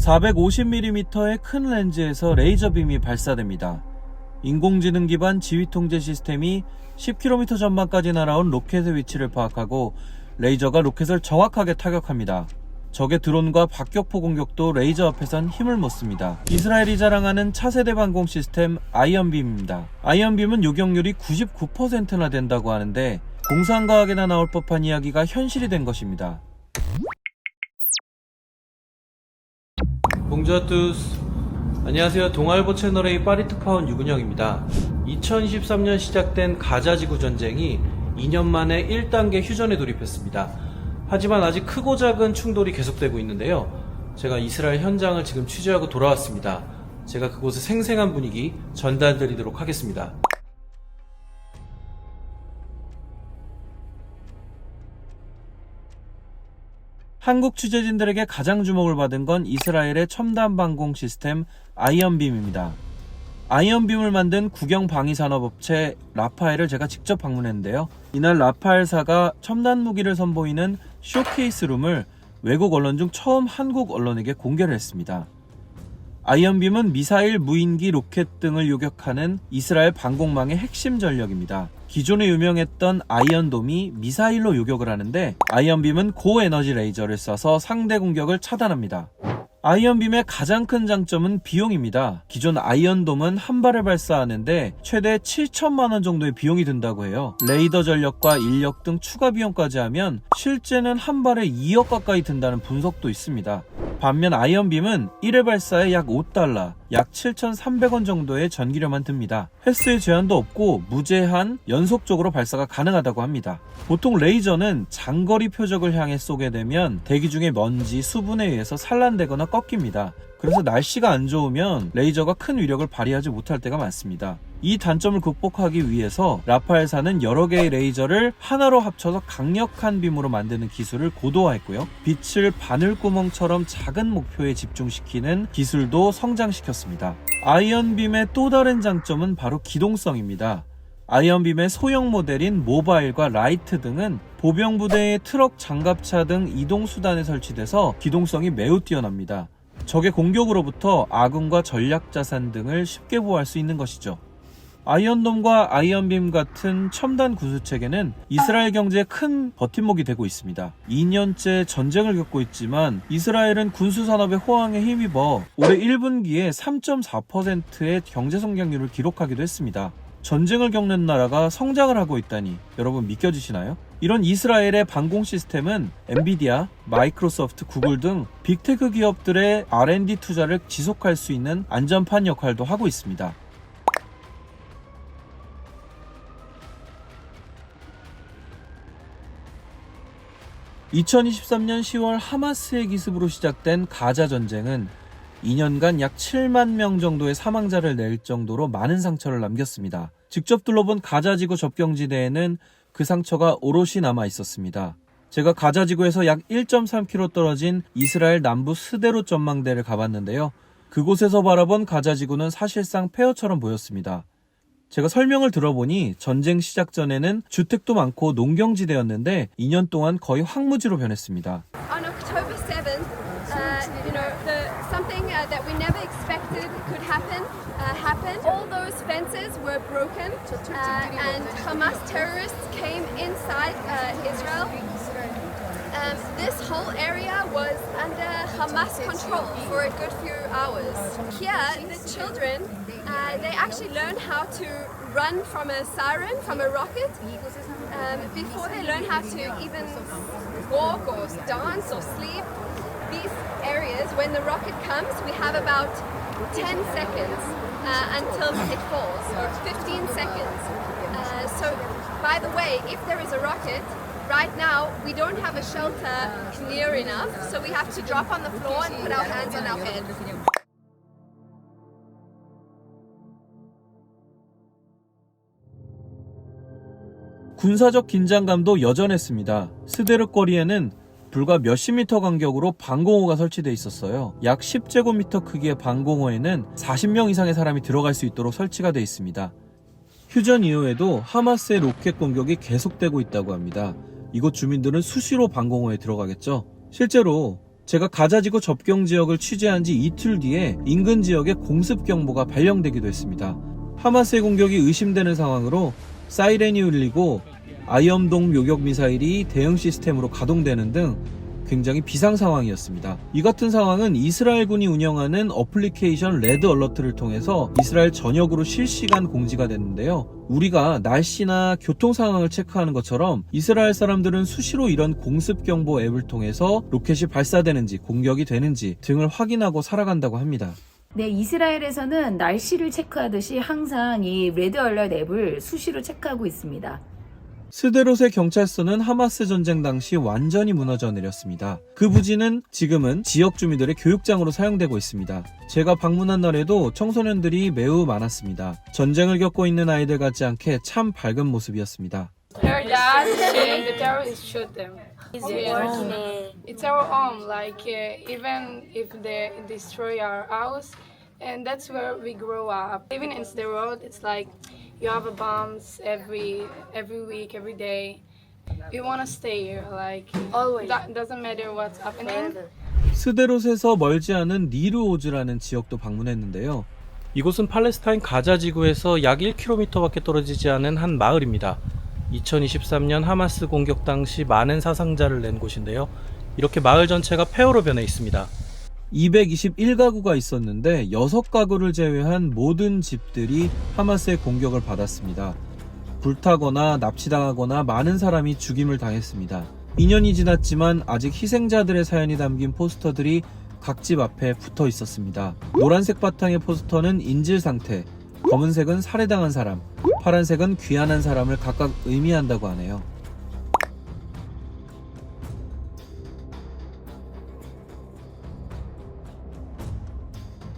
450mm의 큰 렌즈에서 레이저빔이 발사됩니다. 인공지능 기반 지휘통제 시스템이 10km 전방까지 날아온 로켓의 위치를 파악하고 레이저가 로켓을 정확하게 타격합니다. 적의 드론과 박격포 공격도 레이저 앞에선 힘을 못 씁니다. 이스라엘이 자랑하는 차세대 방공 시스템 아이언빔입니다. 아이언빔은 요격률이 99%나 된다고 하는데 공상과학에나 나올 법한 이야기가 현실이 된 것입니다. 봉주아투스, 안녕하세요. 동아일보 채널의 파리특파원 유근영입니다. 2023년 시작된 가자지구 전쟁이 2년 만에 1단계 휴전에 돌입했습니다. 하지만 아직 크고 작은 충돌이 계속되고 있는데요. 제가 이스라엘 현장을 지금 취재하고 돌아왔습니다. 제가 그곳의 생생한 분위기 전달드리도록 하겠습니다. 한국 취재진들에게 가장 주목을 받은 건 이스라엘의 첨단 방공 시스템 아이언빔입니다. 아이언빔을 만든 국영방위산업업체 라파엘을 제가 직접 방문했는데요. 이날 라파엘사가 첨단 무기를 선보이는 쇼케이스룸을 외국 언론 중 처음 한국 언론에게 공개를 했습니다. 아이언빔은 미사일, 무인기, 로켓 등을 요격하는 이스라엘 방공망의 핵심 전력입니다. 기존에 유명했던 아이언돔이 미사일로 요격을 하는데 아이언빔은 고에너지 레이저를 쏴서 상대 공격을 차단합니다. 아이언빔의 가장 큰 장점은 비용입니다. 기존 아이언돔은 한 발을 발사하는데 최대 7천만원 정도의 비용이 든다고 해요. 레이더 전력과 인력 등 추가 비용까지 하면 실제는 한 발에 2억 가까이 든다는 분석도 있습니다. 반면 아이언빔은 1회 발사에 약 $5, 약 7,300원 정도의 전기료만 듭니다. 횟수의 제한도 없고 무제한, 연속적으로 발사가 가능하다고 합니다. 보통 레이저는 장거리 표적을 향해 쏘게 되면 대기 중에 먼지, 수분에 의해서 산란되거나 꺾입니다. 그래서 날씨가 안 좋으면 레이저가 큰 위력을 발휘하지 못할 때가 많습니다. 이 단점을 극복하기 위해서 라파엘사는 여러 개의 레이저를 하나로 합쳐서 강력한 빔으로 만드는 기술을 고도화했고요. 빛을 바늘구멍처럼 작은 목표에 집중시키는 기술도 성장시켰습니다. 아이언빔의 또 다른 장점은 바로 기동성입니다. 아이언빔의 소형 모델인 모바일과 라이트 등은 보병부대의 트럭, 장갑차 등 이동수단에 설치돼서 기동성이 매우 뛰어납니다. 적의 공격으로부터 아군과 전략자산 등을 쉽게 보호할 수 있는 것이죠. 아이언돔과 아이언빔 같은 첨단 구수체계는 이스라엘 경제에 큰 버팀목이 되고 있습니다. 2년째 전쟁을 겪고 있지만 이스라엘은 군수산업의 호황에 힘입어 올해 1분기에 3.4%의 경제 성장률을 기록하기도 했습니다. 전쟁을 겪는 나라가 성장을 하고 있다니 여러분 믿겨지시나요? 이런 이스라엘의 방공 시스템은 엔비디아, 마이크로소프트, 구글 등 빅테크 기업들의 R&D 투자를 지속할 수 있는 안전판 역할도 하고 있습니다. (2023년 10월) 하마스의 기습으로 시작된 가자 전쟁은 2년간 약 7만 명 정도의 사망자를 낼 정도로 많은 상처를 남겼습니다. 직접 둘러본 가자지구 접경지대에는 그 상처가 오롯이 남아 있었습니다. 제가 가자지구에서 약 1.3km 떨어진 이스라엘 남부 스데롯 전망대를 가봤는데요. 그곳에서 바라본 가자지구는 사실상 폐허처럼 보였습니다. 제가 설명을 들어보니 전쟁 시작 전에는 주택도 많고 농경지대였는데 2년 동안 거의 황무지로 변했습니다. On October 7th, something that we never expected could happen happened. All those fences were broken, and Hamas terrorists came inside Israel. This whole area was under Hamas control for a good few hours. Here, the children, they actually learn how to run from a siren, from a rocket, before they learn how to even walk or dance or sleep. These areas, when the rocket comes, we have about 10 seconds until it falls, or 15 seconds. So, by the way, if there is a rocket, right now we don't have a shelter near enough, so we have to drop on the floor and put our hands on our head. 군사적 긴장감도 여전했습니다. 스데롯 거리에는 불과 몇십 미터 간격으로 방공호가 설치되어 있었어요. 약 10제곱미터 크기의 방공호에는 40명 이상의 사람이 들어갈 수 있도록 설치가 되어 있습니다. 휴전 이후에도 하마스의 로켓 공격이 계속되고 있다고 합니다. 이곳 주민들은 수시로 방공호에 들어가겠죠. 실제로 제가 가자지구 접경 지역을 취재한 지 이틀 뒤에 인근 지역에 공습 경보가 발령되기도 했습니다. 하마스의 공격이 의심되는 상황으로 사이렌이 울리고 아이언돔 요격 미사일이 대응 시스템으로 가동되는 등 굉장히 비상 상황이었습니다. 이 같은 상황은 이스라엘군이 운영하는 어플리케이션 레드 얼러트를 통해서 이스라엘 전역으로 실시간 공지가 됐는데요. 우리가 날씨나 교통 상황을 체크하는 것처럼 이스라엘 사람들은 수시로 이런 공습 경보 앱을 통해서 로켓이 발사되는지 공격이 되는지 등을 확인하고 살아간다고 합니다. 네, 이스라엘에서는 날씨를 체크하듯이 항상 이 레드 얼럿 앱을 수시로 체크하고 있습니다. 스데롯의 경찰서는 하마스 전쟁 당시 완전히 무너져 내렸습니다. 그 부지는 지금은 지역 주민들의 교육장으로 사용되고 있습니다. 제가 방문한 날에도 청소년들이 매우 많았습니다. 전쟁을 겪고 있는 아이들 같지 않게 참 밝은 모습이었습니다. Their dad and the terrorists shoot them. It's our home. Like even if they destroy our house, and that's where we grow up. Living in the road, it's like you have a bombs every week, every day. We want to stay here. Like always. That doesn't matter what's happening. 스데롯에서 멀지 않은 니르오즈라는 지역도 방문했는데요. 이곳은 팔레스타인 가자 지구에서 약 1km밖에 떨어지지 않은 한 마을입니다. 2023년 하마스 공격 당시 많은 사상자를 낸 곳인데요. 이렇게 마을 전체가 폐허로 변해 있습니다. 221가구가 있었는데 6가구를 제외한 모든 집들이 하마스의 공격을 받았습니다. 불타거나 납치당하거나 많은 사람이 죽임을 당했습니다. 2년이 지났지만 아직 희생자들의 사연이 담긴 포스터들이 각 집 앞에 붙어 있었습니다. 노란색 바탕의 포스터는 인질 상태, 검은색은 살해당한 사람, 파란색은 귀환한 사람을 각각 의미한다고 하네요.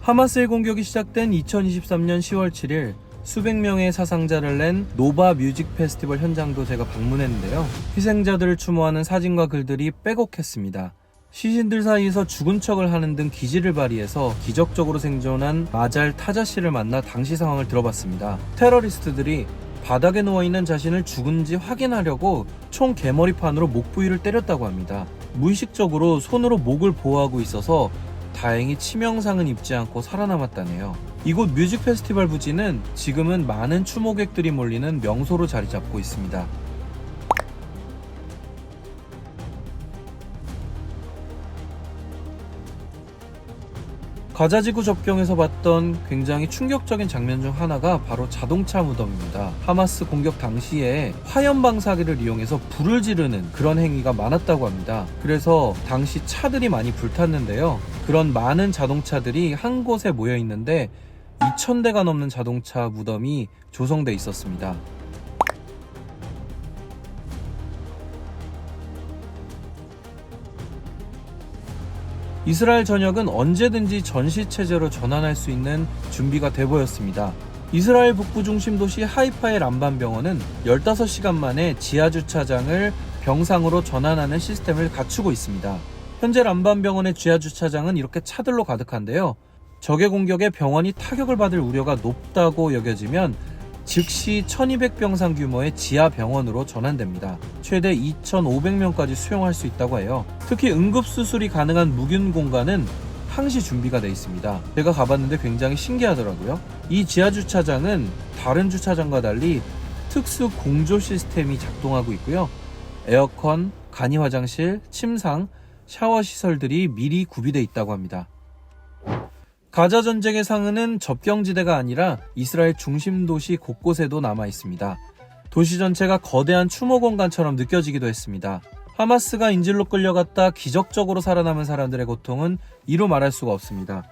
하마스의 공격이 시작된 2023년 10월 7일 수백 명의 사상자를 낸 노바 뮤직 페스티벌 현장도 제가 방문했는데요. 희생자들을 추모하는 사진과 글들이 빼곡했습니다. 시신들 사이에서 죽은 척을 하는 등 기지를 발휘해서 기적적으로 생존한 마잘 타자 씨를 만나 당시 상황을 들어봤습니다. 테러리스트들이 바닥에 누워있는 자신을 죽은지 확인하려고 총 개머리판으로 목 부위를 때렸다고 합니다. 무의식적으로 손으로 목을 보호하고 있어서 다행히 치명상은 입지 않고 살아남았다네요. 이곳 뮤직 페스티벌 부지는 지금은 많은 추모객들이 몰리는 명소로 자리 잡고 있습니다. 가자지구 접경에서 봤던 굉장히 충격적인 장면 중 하나가 바로 자동차 무덤입니다. 하마스 공격 당시에 화염 방사기를 이용해서 불을 지르는 그런 행위가 많았다고 합니다. 그래서 당시 차들이 많이 불탔는데요. 그런 많은 자동차들이 한 곳에 모여 있는데 2,000대가 넘는 자동차 무덤이 조성돼 있었습니다. 이스라엘 전역은 언제든지 전시체제로 전환할 수 있는 준비가 돼 보였습니다. 이스라엘 북부 중심 도시 하이파의 람반 병원은 15시간 만에 지하주차장을 병상으로 전환하는 시스템을 갖추고 있습니다. 현재 람반 병원의 지하주차장은 이렇게 차들로 가득한데요. 적의 공격에 병원이 타격을 받을 우려가 높다고 여겨지면 즉시 1200병상 규모의 지하 병원으로 전환됩니다. 최대 2500명까지 수용할 수 있다고 해요. 특히 응급수술이 가능한 무균 공간은 항시 준비가 되어 있습니다. 제가 가봤는데 굉장히 신기하더라고요. 이 지하주차장은 다른 주차장과 달리 특수 공조 시스템이 작동하고 있고요. 에어컨, 간이 화장실, 침상, 샤워 시설들이 미리 구비되어 있다고 합니다. 가자 전쟁의 상흔은 접경지대가 아니라 이스라엘 중심 도시 곳곳에도 남아 있습니다. 도시 전체가 거대한 추모 공간처럼 느껴지기도 했습니다. 하마스가 인질로 끌려갔다 기적적으로 살아남은 사람들의 고통은 이루 말할 수가 없습니다.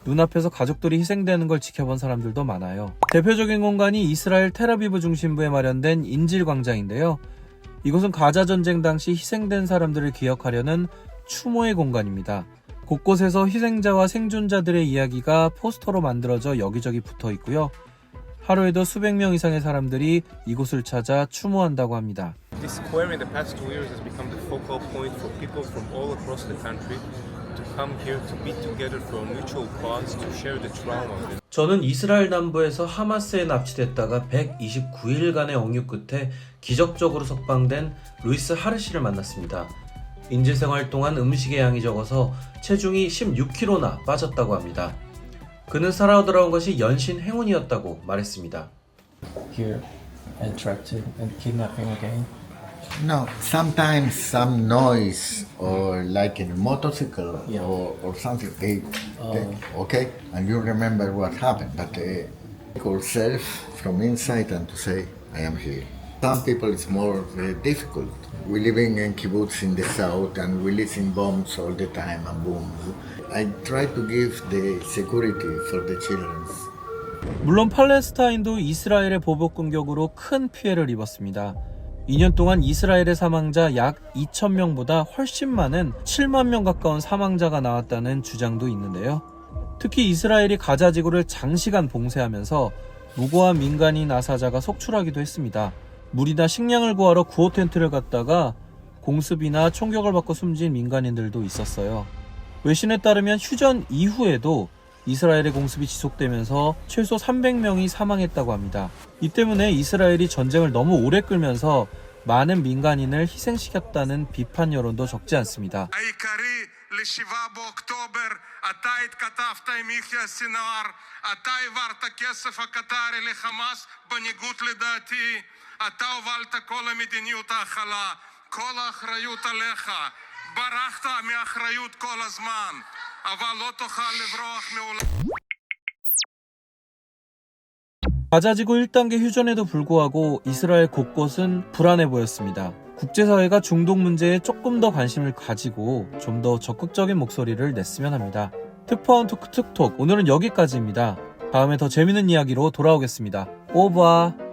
눈앞에서 가족들이 희생되는 걸 지켜본 사람들도 많아요. 대표적인 공간이 이스라엘 텔아비브 중심부에 마련된 인질 광장인데요. 이곳은 가자 전쟁 당시 희생된 사람들을 기억하려는 추모의 공간입니다. 곳곳에서 희생자와 생존자들의 이야기가 포스터로 만들어져 여기저기 붙어 있고요. 하루에도 수백 명 이상의 사람들이 이곳을 찾아 추모한다고 합니다. This square in the past 2 years has become the focal point for people from all across the country to come here to be together for a mutual cause to share the trauma. 저는 이스라엘 남부에서 하마스에 납치됐다가 129일간의 억류 끝에 기적적으로 석방된 루이스 하르시를 만났습니다. 인질생활 동안 음식의 양이 적어서 체중이 16kg나 빠졌다고 합니다. 그는 살아 돌아온 것이 연신 행운이었다고 말했습니다. Here and trapped to and kidnapping again. No, sometimes some noise or like in a motorcycle Yeah. or something. Okay, and you remember what happened, but call self from inside and to say, I am here. Some people it's more difficult. We're living in kibbutz in the south and we listen bombs all the time and boom. I try to give the security for the children. 물론 팔레스타인도 이스라엘의 보복 공격으로 큰 피해를 입었습니다. 2년 동안 이스라엘의 사망자 약 2,000명보다 훨씬 많은 7만 명 가까운 사망자가 나왔다는 주장도 있는데요. 특히 이스라엘이 가자 지구를 장시간 봉쇄하면서 무고한 민간인 아사자가 속출하기도 했습니다. 물이나 식량을 구하러 구호 텐트를 갔다가 공습이나 총격을 받고 숨진 민간인들도 있었어요. 외신에 따르면 휴전 이후에도 이스라엘의 공습이 지속되면서 최소 300명이 사망했다고 합니다. 이 때문에 이스라엘이 전쟁을 너무 오래 끌면서 많은 민간인을 희생시켰다는 비판 여론도 적지 않습니다. ל-7 באוקטובר, אתה התכתבת עם יחיא סינואר, אתה העברת כסף הקטרי לחמאס בניגוד לדעתי, אתה הובלת כל המדיניות ההכלה, כל האחריות עליך, ברחת מאחריות כל הזמן, אבל לא תוכל לברוח מעולם. 가자지구 1단계 휴전에도 불구하고 이스라엘 곳곳은 불안해 보였습니다. 국제사회가 중동 문제에 조금 더 관심을 가지고 좀 더 적극적인 목소리를 냈으면 합니다. 특파원 토크 툭톡 오늘은 여기까지입니다. 다음에 더 재밌는 이야기로 돌아오겠습니다. 오바.